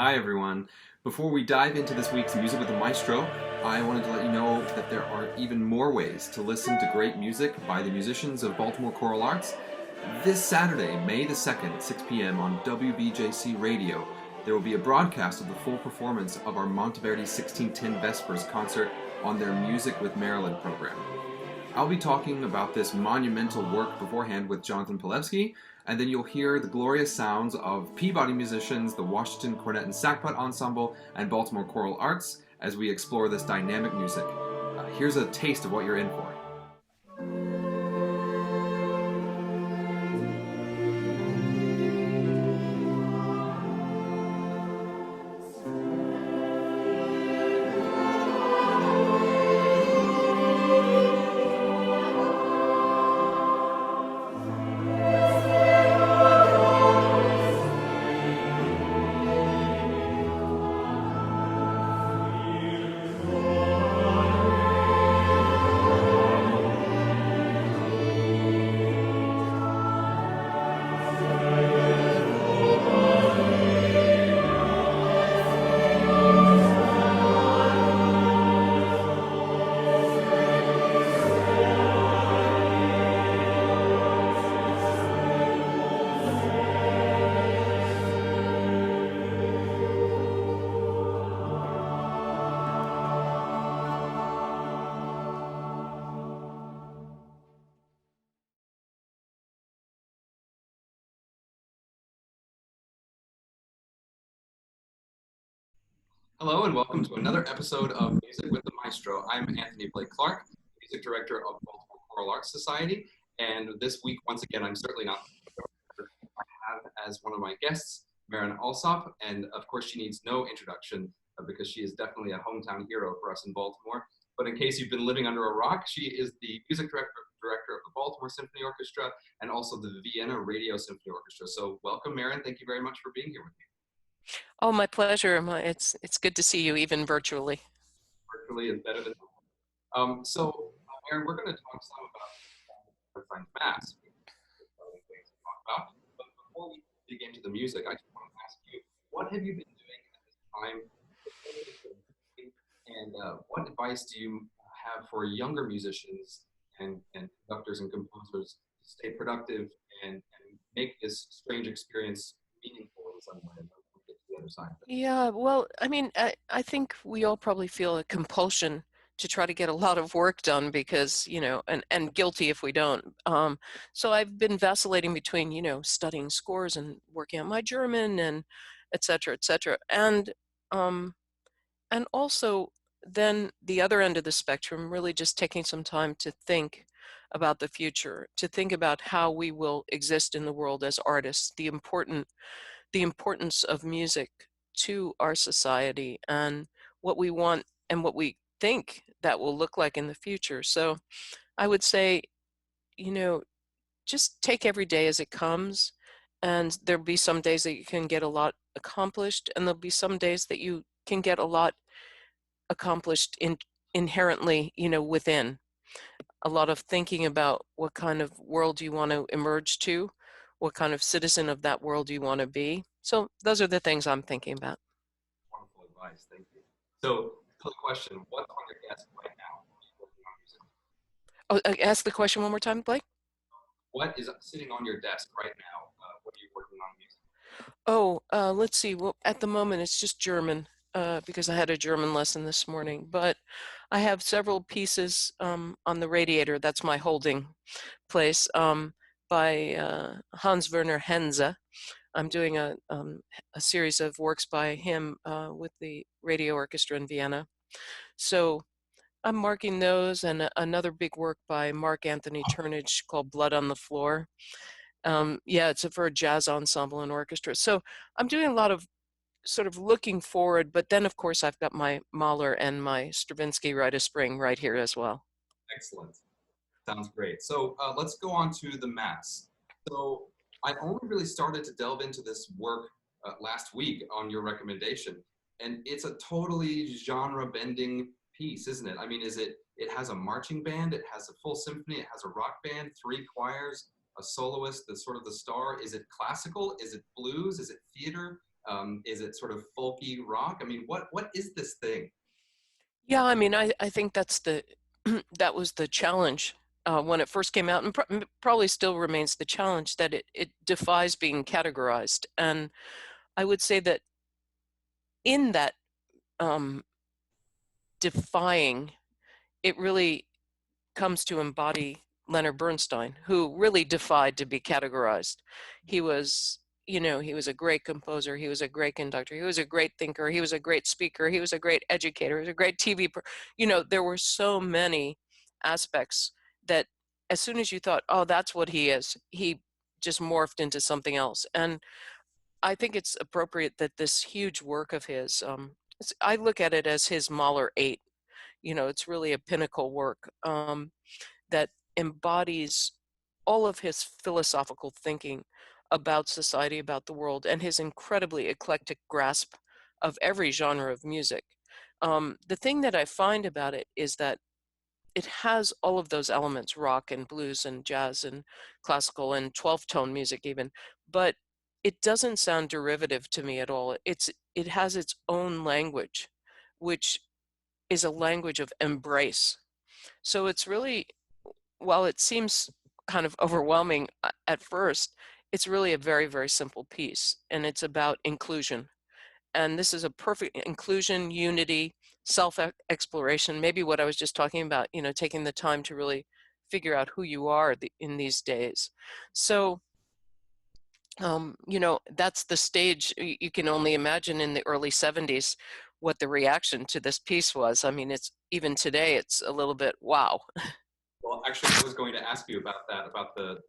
Hi everyone. Before we dive into this week's Music with the Maestro, I wanted to let you know that there are even more ways to listen to great music by the musicians of Baltimore Choral Arts. This Saturday, May the 2nd, 6 p.m. on WBJC Radio, there will be a broadcast of the full performance of our Monteverdi 1610 Vespers concert on their Music with Maryland program. I'll be talking about this monumental work beforehand with Jonathan Pilevsky, and then you'll hear the glorious sounds of Peabody musicians, the Washington Cornet and Sackbut Ensemble, and Baltimore Choral Arts as we explore this dynamic music. Here's a taste of what you're in for. Hello and welcome to another episode of Music with the Maestro. I'm Anthony Blake Clark, Music Director of Baltimore Choral Arts Society, and this week, once again, I'm certainly not I have as one of my guests, Marin Alsop, and of course she needs no introduction because she is definitely a hometown hero for us in Baltimore. But in case you've been living under a rock, she is the Music Director of the Baltimore Symphony Orchestra and also the Vienna Radio Symphony Orchestra. So welcome, Marin. Thank you very much for being here with me. Oh, my pleasure. It's good to see you, even virtually. Virtually is better than Aaron, we're going to talk some about Bernstein's Mass, things to talk about. But before we dig into the music, I just want to ask you, what have you been doing at this time, and what advice do you have for younger musicians and conductors and composers to stay productive and make this strange experience meaningful in some way? The other side of it. Yeah, well, I think we all probably feel a compulsion to try to get a lot of work done because, and guilty if we don't. So I've been vacillating between, studying scores and working on my German and et cetera, et cetera. And also then the other end of the spectrum, really just taking some time to think about the future, to think about how we will exist in the world as artists, the importance of music to our society and what we want and what we think that will look like in the future. So I would say, you know, just take every day as it comes. And there'll be some days that you can get a lot accomplished, and there'll be some days that you can get a lot accomplished inherently, within. A lot of thinking about what kind of world you want to emerge to, what kind of citizen of that world you want to be. So those are the things I'm thinking about. Wonderful advice. Thank you. So, the question, what's on your desk right now? Oh, ask the question one more time, Blake. What is sitting on your desk right now? What are you working on music? Oh, let's see. Well, at the moment, it's just German because I had a German lesson this morning. But I have several pieces on the radiator. That's my holding place by Hans Werner Henze. I'm doing a series of works by him with the radio orchestra in Vienna. So I'm marking those, and another big work by Mark Anthony Turnage called Blood on the Floor. Yeah, it's for a jazz ensemble and orchestra. So I'm doing a lot of sort of looking forward, but then of course I've got my Mahler and my Stravinsky Rite of Spring right here as well. Excellent. Sounds great. So let's go on to the Mass. So I only really started to delve into this work last week on your recommendation, and it's a totally genre-bending piece, isn't it? I mean, it has a marching band, it has a full symphony, it has a rock band, three choirs, a soloist, the sort of the star. Is it classical? Is it blues? Is it theater? Is it sort of folky rock? I mean, what is this thing? Yeah, I mean, I think that's the that was the challenge when it first came out, and probably still remains the challenge, that it defies being categorized. And I would say that in that um, defying, it really comes to embody Leonard Bernstein, who really defied to be categorized. He was, he was a great composer. He was a great conductor. He was a great thinker. He was a great speaker. He was a great educator. He was a great TV. There were so many aspects that as soon as you thought, oh, that's what he is, he just morphed into something else. And I think it's appropriate that this huge work of his, I look at it as his Mahler 8. It's really a pinnacle work. That embodies all of his philosophical thinking about society, about the world, and his incredibly eclectic grasp of every genre of music. The thing that I find about it is that it has all of those elements, rock and blues and jazz and classical and 12-tone music even, but it doesn't sound derivative to me at all. It has its own language, which is a language of embrace. So it's really, while it seems kind of overwhelming at first, it's really a very, very simple piece, and it's about inclusion. And this is a perfect inclusion, unity, self-exploration, maybe what I was just talking about, taking the time to really figure out who you are in these days. So, that's the stage. You can only imagine in the early 70s what the reaction to this piece was. I mean, it's even today, it's a little bit, wow. Well, actually, I was going to ask you about that, about the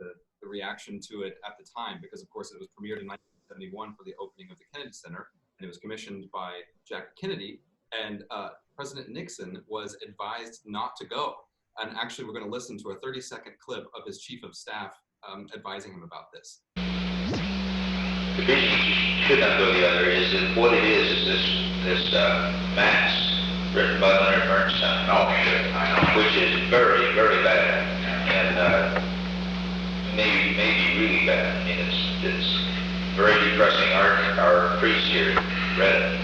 reaction to it at the time, because of course it was premiered in 1971 for the opening of the Kennedy Center, and it was commissioned by Jack Kennedy, and President Nixon was advised not to go. And actually, we're going to listen to a 30-second clip of his chief of staff advising him about this. The reason you should not go the other is that what it is this mass written by Leonard Bernstein. Oh shit, I know. Which is very, very bad, and maybe really bad. I mean, it's very depressing. Our priest here read it,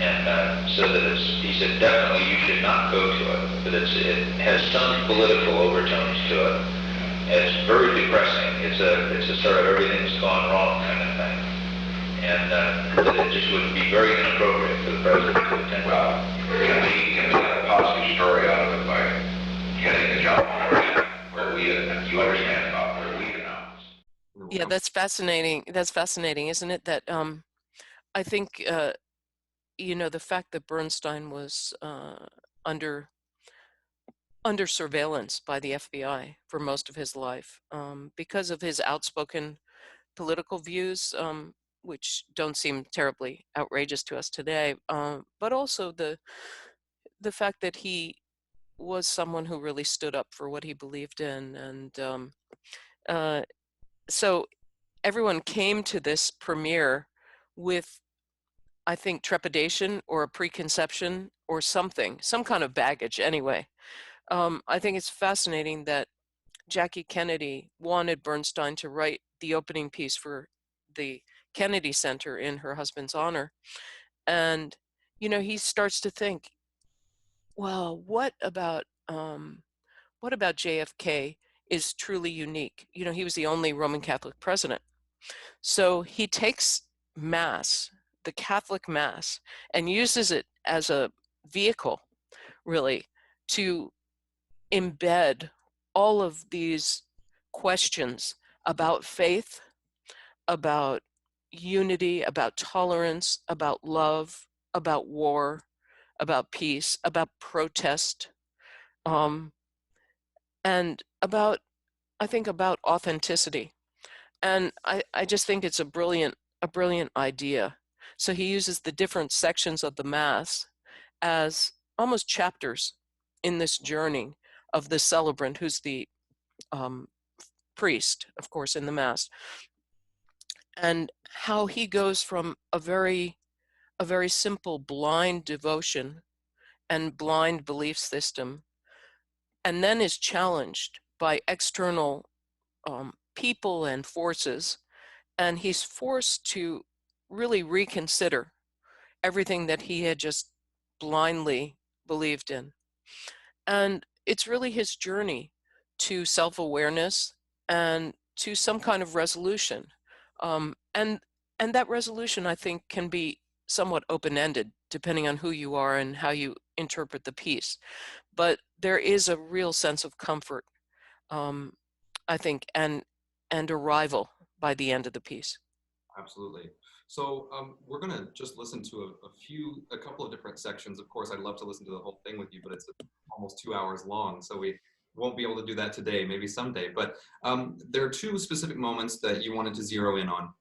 and so that he said definitely you should not go to it, but it has some political overtones to it. It's very depressing. It's a sort of everything's gone wrong kind of thing. And that it just would be very inappropriate for the president to attend. Well, can we get a positive story out of it by getting a job where you understand about where we are? Yeah, that's fascinating. That's fascinating, isn't it? That I think the fact that Bernstein was under surveillance by the FBI for most of his life because of his outspoken political views, which don't seem terribly outrageous to us today, but also the fact that he was someone who really stood up for what he believed in, and uh, so everyone came to this premiere with, I think, trepidation or a preconception or something, some kind of baggage anyway. I think it's fascinating that Jackie Kennedy wanted Bernstein to write the opening piece for the Kennedy Center in her husband's honor. And, he starts to think, well, what about JFK is truly unique? He was the only Roman Catholic president. So he takes Mass, the Catholic Mass, and uses it as a vehicle, really, to embed all of these questions about faith, about unity, about tolerance, about love, about war, about peace, about protest, um, and I think, about authenticity. And I just think it's a brilliant idea. So he uses the different sections of the Mass as almost chapters in this journey of the celebrant, who's the um, priest, of course, in the Mass, and how he goes from a very simple blind devotion and blind belief system, and then is challenged by external people and forces, and he's forced to really reconsider everything that he had just blindly believed in. And it's really his journey to self-awareness and to some kind of resolution. Um, and and that resolution, I think, can be somewhat open-ended, depending on who you are and how you interpret the piece. But there is a real sense of comfort, um, I think, and arrival by the end of the piece. Absolutely. So we're going to just listen to a couple of different sections. Of course, I'd love to listen to the whole thing with you, but it's almost 2 hours long, so we won't be able to do that today, maybe someday. But there are two specific moments that you wanted to zero in on.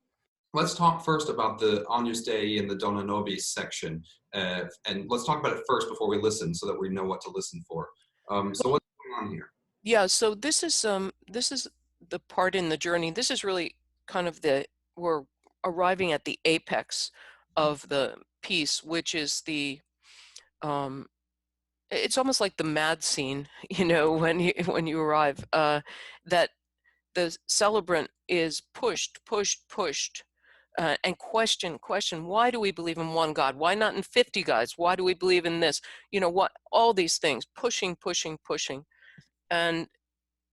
Let's talk first about the Agnus Dei and the Dona Nobis section. And let's talk about it first before we listen so that we know what to listen for. So what's going on here? Yeah, so this is the part in the journey. This is really kind of we're arriving at the apex of the piece, which is it's almost like the mad scene, when you arrive, that the celebrant is pushed, and question, why do we believe in one God? Why not in 50 gods? Why do we believe in this? What, all these things, pushing. And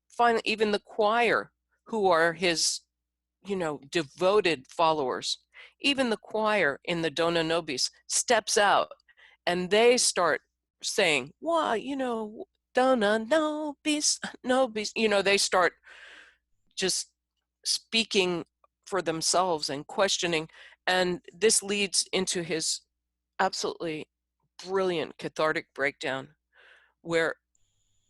finally, even the choir, who are his, devoted followers, even the choir in the Dona Nobis steps out and they start saying, why, Dona Nobis, Nobis, they start just speaking for themselves and questioning. And this leads into his absolutely brilliant cathartic breakdown, where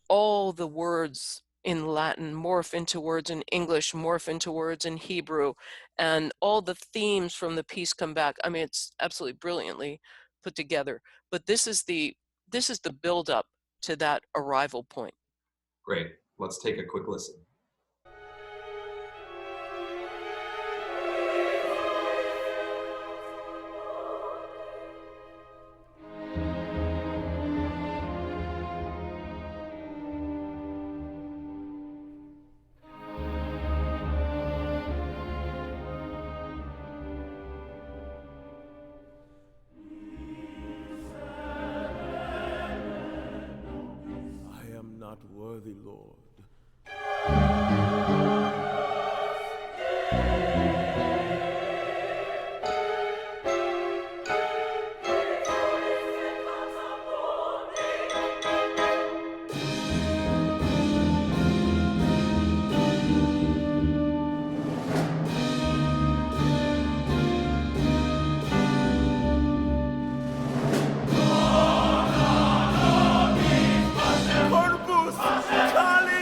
all the words in Latin morph into words in English, morph into words in Hebrew, and all the themes from the piece come back. I mean, it's absolutely brilliantly put together. But this is the build up to that arrival point. Great. Let's take a quick listen. Not worthy, Lord. Corpus, Cali!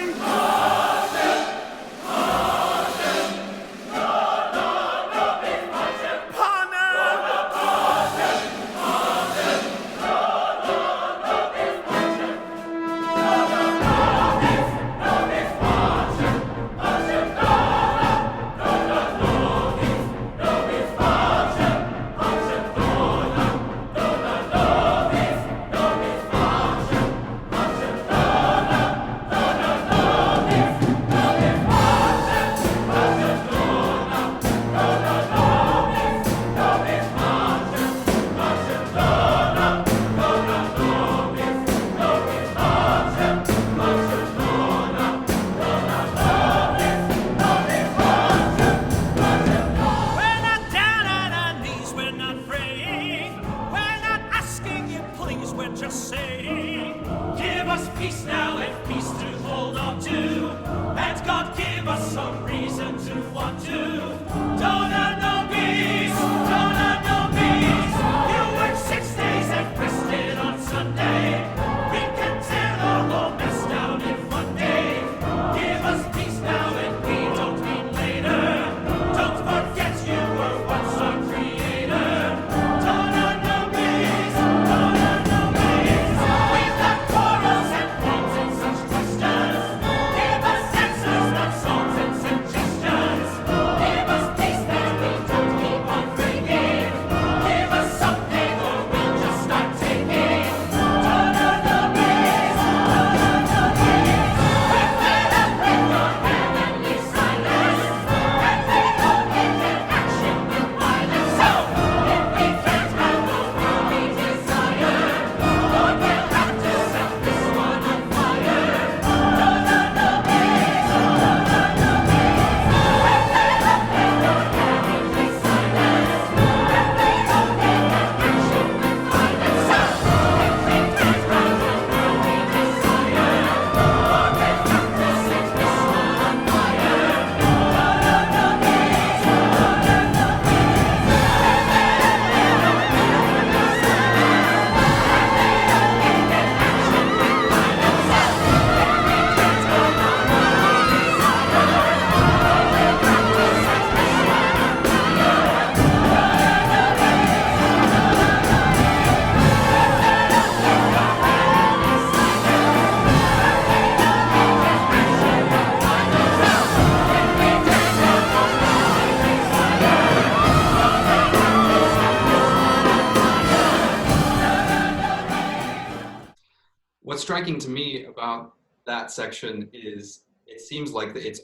striking to me about that section is it seems like it's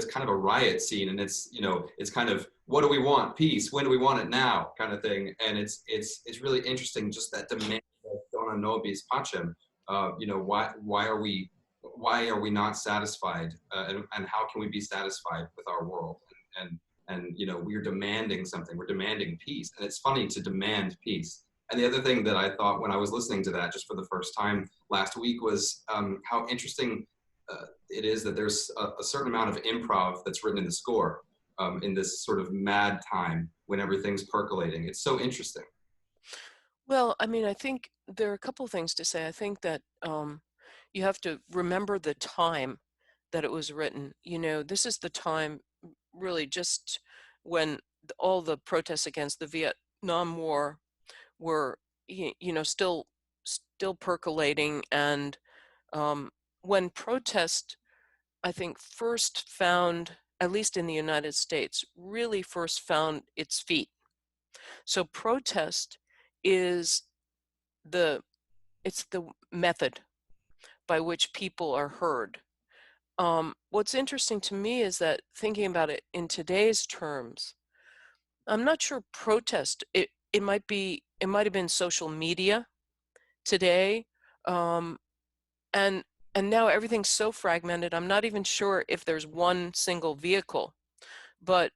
kind of a riot scene, and it's kind of, what do we want? Peace. When do we want it now? Kind of thing. And it's really interesting, just that demand of dona nobis pacem. Why are we not satisfied, and how can we be satisfied with our world? And we're demanding something. We're demanding peace, and it's funny to demand peace. And the other thing that I thought when I was listening to that just for the first time last week was how interesting it is that there's a certain amount of improv that's written in the score in this sort of mad time when everything's percolating. It's so interesting. Well, I mean, I think there are a couple of things to say. I think that you have to remember the time that it was written. This is the time really just when all the protests against the Vietnam War were, still percolating, and when protest, I think, first found, at least in the United States, really first found its feet. So protest is it's the method by which people are heard. What's interesting to me is that, thinking about it in today's terms, I'm not sure protest, it might have been social media today, and now everything's so fragmented. I'm not even sure if there's one single vehicle. But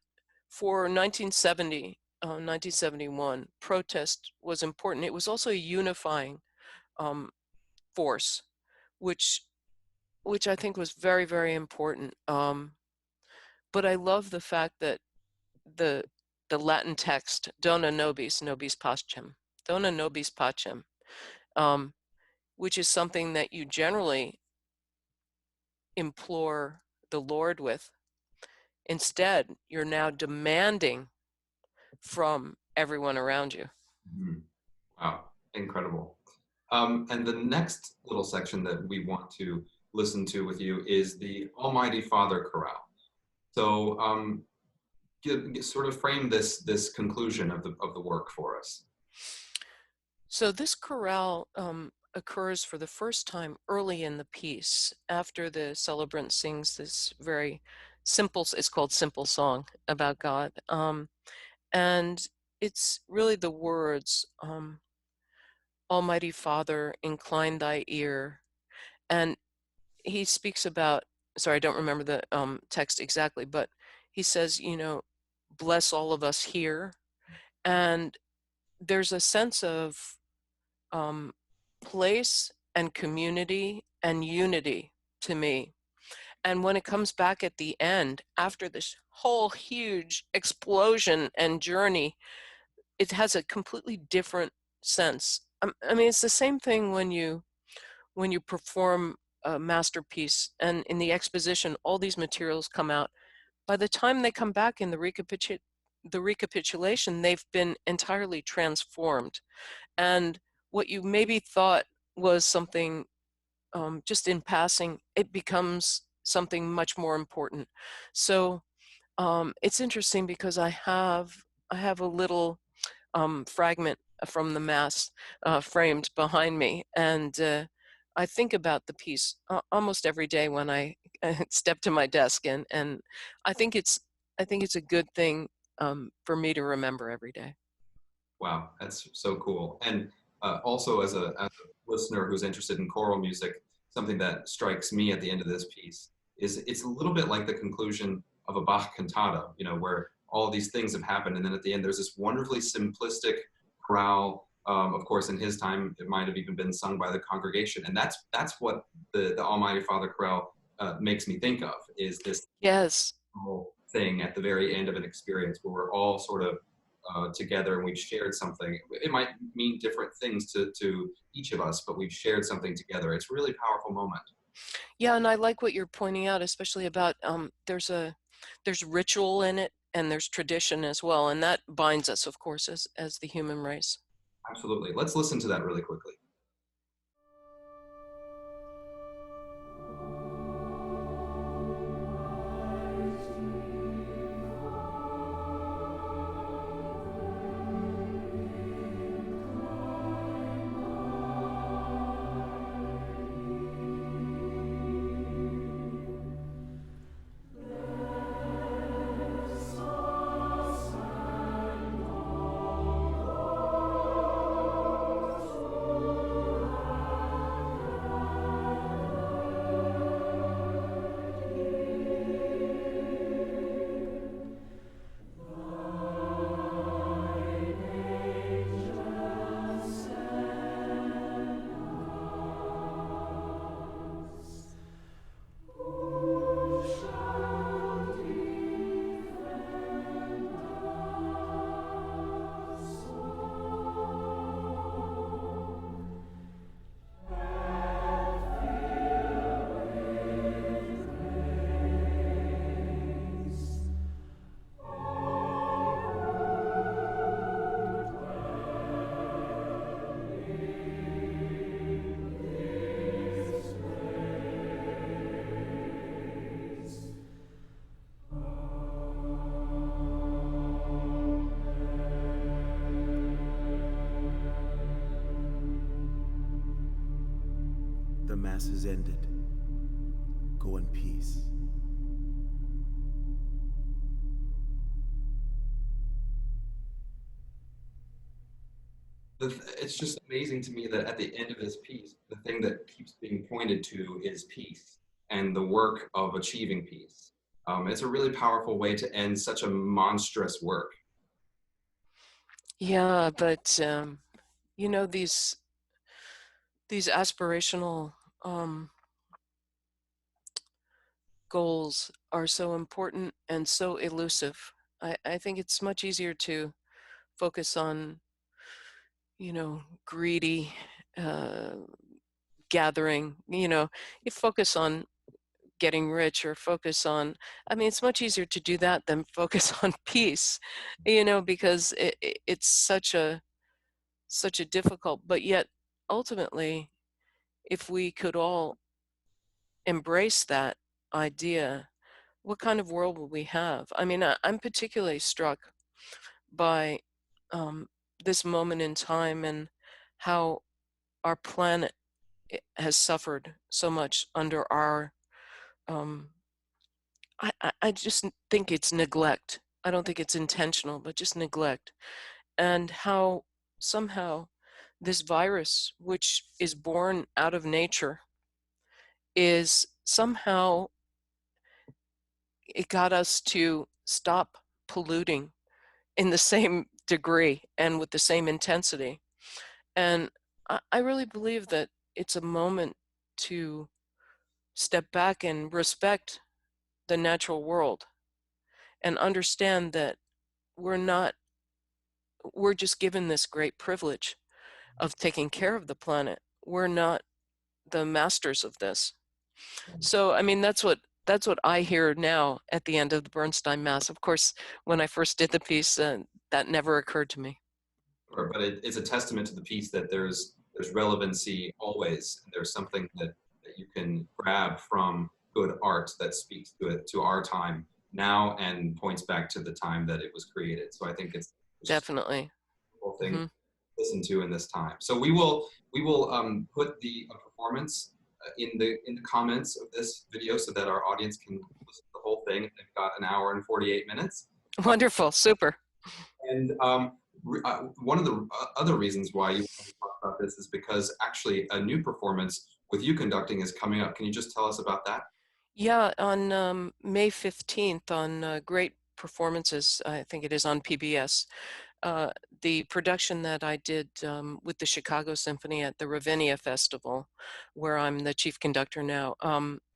for 1971, protest was important. It was also a unifying force, which I think was very, very important. But I love the fact that the Latin text, dona nobis pacem, dona nobis pacem, which is something that you generally implore the Lord with. Instead, you're now demanding from everyone around you. Mm-hmm. Wow, incredible. And the next little section that we want to listen to with you is the Almighty Father chorale. So sort of frame this conclusion of the work for us. So this chorale occurs for the first time early in the piece, after the celebrant sings this very simple, it's called Simple Song about God. And it's really the words, Almighty Father, incline thy ear. And he speaks about, sorry, I don't remember the text exactly, but he says, bless all of us here. And there's a sense of place and community and unity to me. And when it comes back at the end, after this whole huge explosion and journey, it has a completely different sense. I mean, it's the same thing when you perform a masterpiece, and in the exposition, all these materials come out. By the time they come back in the recapitulation, they've been entirely transformed. And what you maybe thought was something just in passing, it becomes something much more important. So it's interesting because I have a little fragment from the Mass framed behind me, and I think about the piece almost every day when I step to my desk, and I think it's a good thing for me to remember every day. Wow, that's so cool. And also, as a listener who's interested in choral music, something that strikes me at the end of this piece is it's a little bit like the conclusion of a Bach cantata, where all these things have happened, and then at the end there's this wonderfully simplistic chorale. Of course, in his time, it might have even been sung by the congregation, and that's what the Almighty Father chorale makes me think of, is this Yes. whole thing at the very end of an experience where we're all sort of together and we've shared something. It might mean different things to each of us, but we've shared something together. It's a really powerful moment. Yeah, and I like what you're pointing out, especially about there's ritual in it, and there's tradition as well, and that binds us, of course, as the human race. Absolutely. Let's listen to that really quickly. Mass is ended. Go in peace. It's just amazing to me that at the end of this piece, the thing that keeps being pointed to is peace and the work of achieving peace. It's a really powerful way to end such a monstrous work. Yeah, but you know, these aspirational goals are so important and so elusive. I think it's much easier to focus on, you know, greedy gathering. You know, you focus on getting rich or focus on, I mean, it's much easier to do that than focus on peace, you know, because it's such a difficult, but yet ultimately, if we could all embrace that idea, what kind of world will we have? I mean, I'm particularly struck by um, this moment in time and how our planet has suffered so much under our um, I just think it's neglect. I don't think it's intentional, but just neglect. And how somehow this virus, which is born out of nature, is somehow, it got us to stop polluting in the same degree and with the same intensity. And I really believe that it's a moment to step back and respect the natural world and understand that we're not, we're just given this great privilege of taking care of the planet. We're not the masters of this. So, I mean, that's what I hear now at the end of the Bernstein Mass. Of course, when I first did the piece, that never occurred to me. But it's a testament to the piece that there's relevancy always. There's something that you can grab from good art that speaks to it, to our time now, and points back to the time that it was created. So I think it's just Definitely. a whole thing Hmm. to listen to in this time. So we will put the performance in the comments of this video so that our audience can listen to the whole thing. They've got an hour and 48 minutes. Wonderful. Super. And one of the other reasons why you want to talk about this is because actually a new performance with you conducting is coming up. Can you just tell us about that? Yeah, on May 15th on Great Performances, I think it is on PBS, uh, the production that I did with the Chicago Symphony at the Ravinia Festival, where I'm the chief conductor now,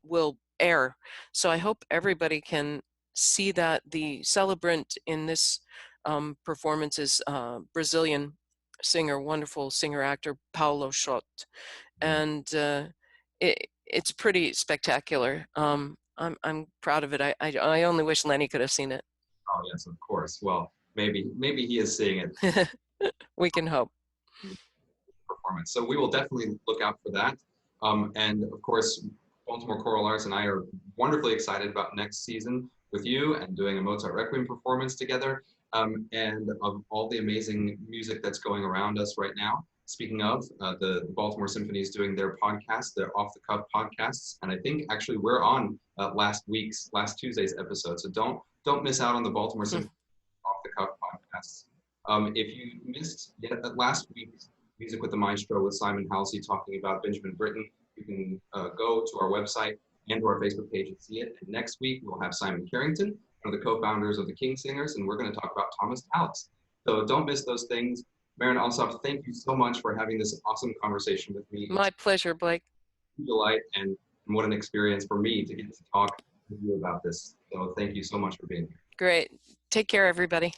will air. So I hope everybody can see that. The celebrant in this performance is Brazilian singer, wonderful singer-actor Paulo Schott, and it's pretty spectacular. I'm proud of it. I only wish Lenny could have seen it. Oh yes, of course. Well, maybe he is seeing it We can hope. performance. So we will definitely look out for that. And of course, Baltimore Choral Arts and I are wonderfully excited about next season with you and doing a Mozart Requiem performance together, and of all the amazing music that's going around us right now. Speaking of, the Baltimore Symphony is doing their podcast, their off-the-cuff podcasts, and I think actually we're on last Tuesday's episode. So don't miss out on the Baltimore Symphony off-the-cuff podcasts. If you missed last week's Music with the Maestro with Simon Halsey talking about Benjamin Britten, you can go to our website and to our Facebook page and see it. And next week, we'll have Simon Carrington, one of the co-founders of the King Singers, and we're going to talk about Thomas Tallis. So don't miss those things. Marin Alsop, thank you so much for having this awesome conversation with me. My pleasure, Blake. It's a delight, and what an experience for me to get to talk with you about this. So thank you so much for being here. Great. Take care, everybody.